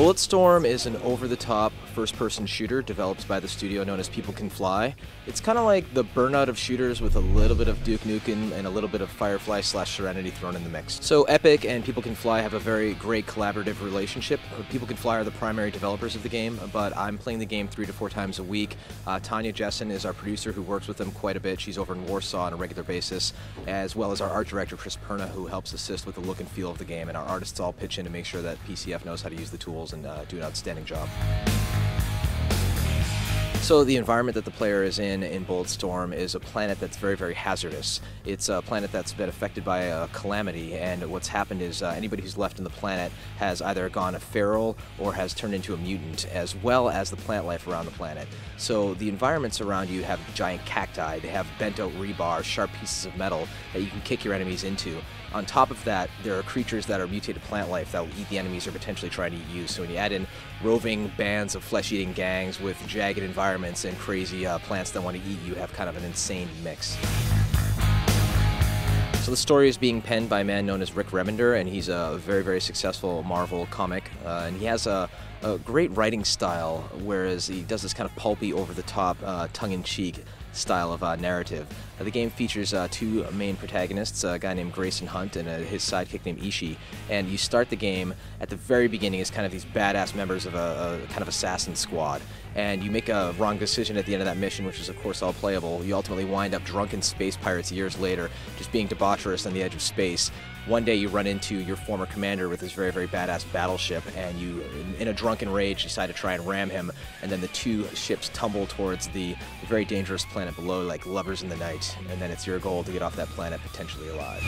Bulletstorm is an over-the-top first-person shooter developed by the studio known as People Can Fly. It's kind of like the Burnout of shooters with a little bit of Duke Nukem and a little bit of Firefly/Serenity thrown in the mix. So Epic and People Can Fly have a very great collaborative relationship. People Can Fly are the primary developers of the game, but I'm playing the game 3 to 4 times a week. Tanya Jessen is our producer who works with them quite a bit. She's over in Warsaw on a regular basis, as well as our art director Chris Perna, who helps assist with the look and feel of the game, and our artists all pitch in to make sure that PCF knows how to use the tools and do an outstanding job. So the environment that the player is in Bulletstorm is a planet that's very, very hazardous. It's a planet that's been affected by a calamity, and what's happened is anybody who's left on the planet has either gone feral or has turned into a mutant, as well as the plant life around the planet. So the environments around you have giant cacti, they have bent out rebar, sharp pieces of metal that you can kick your enemies into. On top of that, there are creatures that are mutated plant life that will eat the enemies or potentially try to eat you. So when you add in roving bands of flesh-eating gangs with jagged environments and crazy plants that want to eat you, have kind of an insane mix. So the story is being penned by a man known as Rick Remender, and he's a very, very successful Marvel comic, and he has a great writing style, whereas he does this kind of pulpy, over-the-top, tongue-in-cheek style of narrative. The game features 2 main protagonists, a guy named Grayson Hunt and his sidekick named Ishi, and you start the game at the very beginning as kind of these badass members of a kind of assassin squad, and you make a wrong decision at the end of that mission, which is of course all playable. You ultimately wind up drunken space pirates years later, just being debaucherous on the edge of space. One day you run into your former commander with his very, very badass battleship, and you, in a drunken rage, decide to try and ram him, and then the 2 ships tumble towards the very dangerous planet below like lovers in the night, and then it's your goal to get off that planet potentially alive.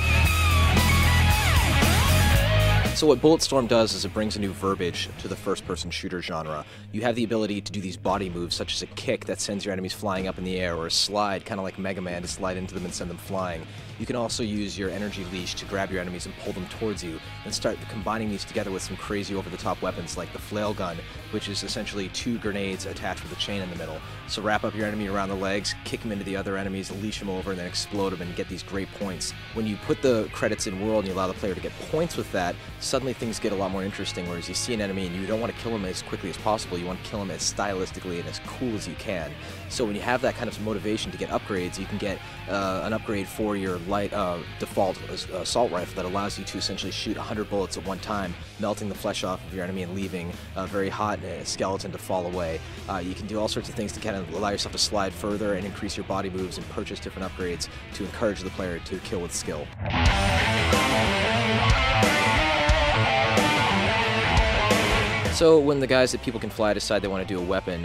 So what Bulletstorm does is it brings a new verbiage to the first-person shooter genre. You have the ability to do these body moves, such as a kick that sends your enemies flying up in the air, or a slide, kind of like Mega Man, to slide into them and send them flying. You can also use your energy leash to grab your enemies and pull them towards you, and start combining these together with some crazy over-the-top weapons like the flail gun, which is essentially 2 grenades attached with a chain in the middle. So wrap up your enemy around the legs, kick him into the other enemies, leash him over, and then explode him and get these great points. When you put the credits in world and you allow the player to get points with that, suddenly things get a lot more interesting, whereas you see an enemy and you don't want to kill him as quickly as possible, you want to kill him as stylistically and as cool as you can. So when you have that kind of motivation to get upgrades, you can get an upgrade for your light default assault rifle that allows you to essentially shoot 100 bullets at one time, melting the flesh off of your enemy and leaving a very hot skeleton to fall away. You can do all sorts of things to kind of allow yourself to slide further and increase your body moves and purchase different upgrades to encourage the player to kill with skill. So when the guys at People Can Fly decide they want to do a weapon,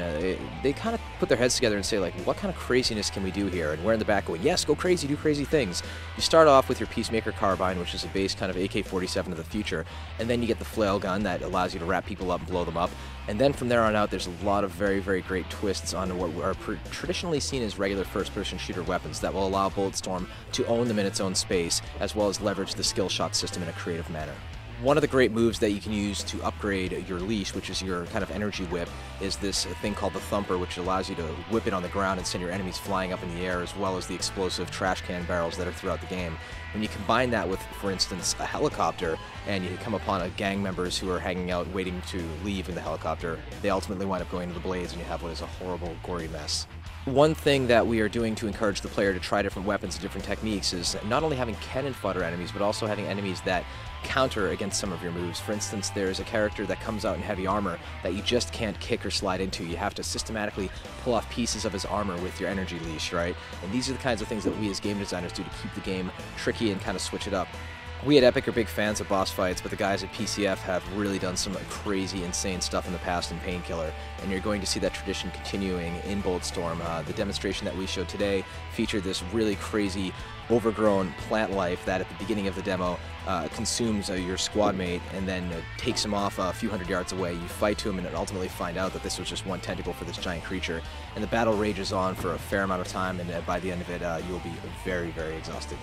they kind of put their heads together and say, like, what kind of craziness can we do here? And we're in the back going, yes, go crazy, do crazy things. You start off with your Peacemaker carbine, which is a base kind of AK-47 of the future, and then you get the flail gun that allows you to wrap people up and blow them up. And then from there on out, there's a lot of very, very great twists on what are traditionally seen as regular first-person shooter weapons that will allow Bulletstorm to own them in its own space, as well as leverage the skill shot system in a creative manner. One of the great moves that you can use to upgrade your leash, which is your kind of energy whip, is this thing called the Thumper, which allows you to whip it on the ground and send your enemies flying up in the air, as well as the explosive trash can barrels that are throughout the game. When you combine that with, for instance, a helicopter, and you come upon a gang members who are hanging out waiting to leave in the helicopter, they ultimately wind up going into the blaze, and you have what is a horrible, gory mess. One thing that we are doing to encourage the player to try different weapons and different techniques is not only having cannon fodder enemies, but also having enemies that counter against some of your moves. For instance, there's a character that comes out in heavy armor that you just can't kick or slide into. You have to systematically pull off pieces of his armor with your energy leash, right? And these are the kinds of things that we as game designers do to keep the game tricky and kind of switch it up. We at Epic are big fans of boss fights, but the guys at PCF have really done some crazy, insane stuff in the past in Painkiller, and you're going to see that tradition continuing in Bulletstorm. The demonstration that we showed today featured this really crazy, overgrown plant life that at the beginning of the demo consumes your squad mate and then takes him off a few hundred yards away. You fight to him and ultimately find out that this was just one tentacle for this giant creature, and the battle rages on for a fair amount of time, and by the end of it, you'll be very, very exhausted.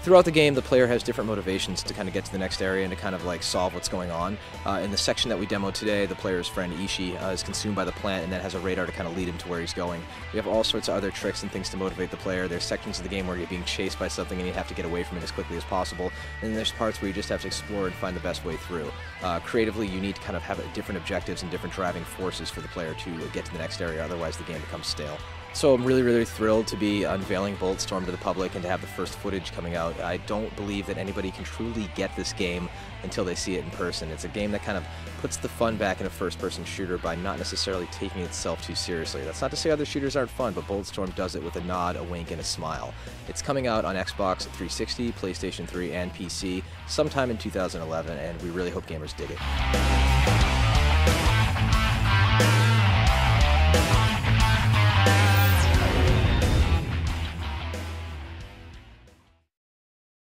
Throughout the game, the player has different motivations to kind of get to the next area and to kind of like solve what's going on. In the section that we demoed today, the player's friend Ishi is consumed by the plant and then has a radar to kind of lead him to where he's going. We have all sorts of other tricks and things to motivate the player. There's sections of the game where you're being chased by something and you have to get away from it as quickly as possible. And then there's parts where you just have to explore and find the best way through. Creatively, you need to kind of have different objectives and different driving forces for the player to get to the next area, otherwise the game becomes stale. So I'm really, really thrilled to be unveiling Bulletstorm to the public and to have the first footage coming out. I don't believe that anybody can truly get this game until they see it in person. It's a game that kind of puts the fun back in a first-person shooter by not necessarily taking itself too seriously. That's not to say other shooters aren't fun, but Bulletstorm does it with a nod, a wink, and a smile. It's coming out on Xbox 360, PlayStation 3, and PC sometime in 2011, and we really hope gamers dig it.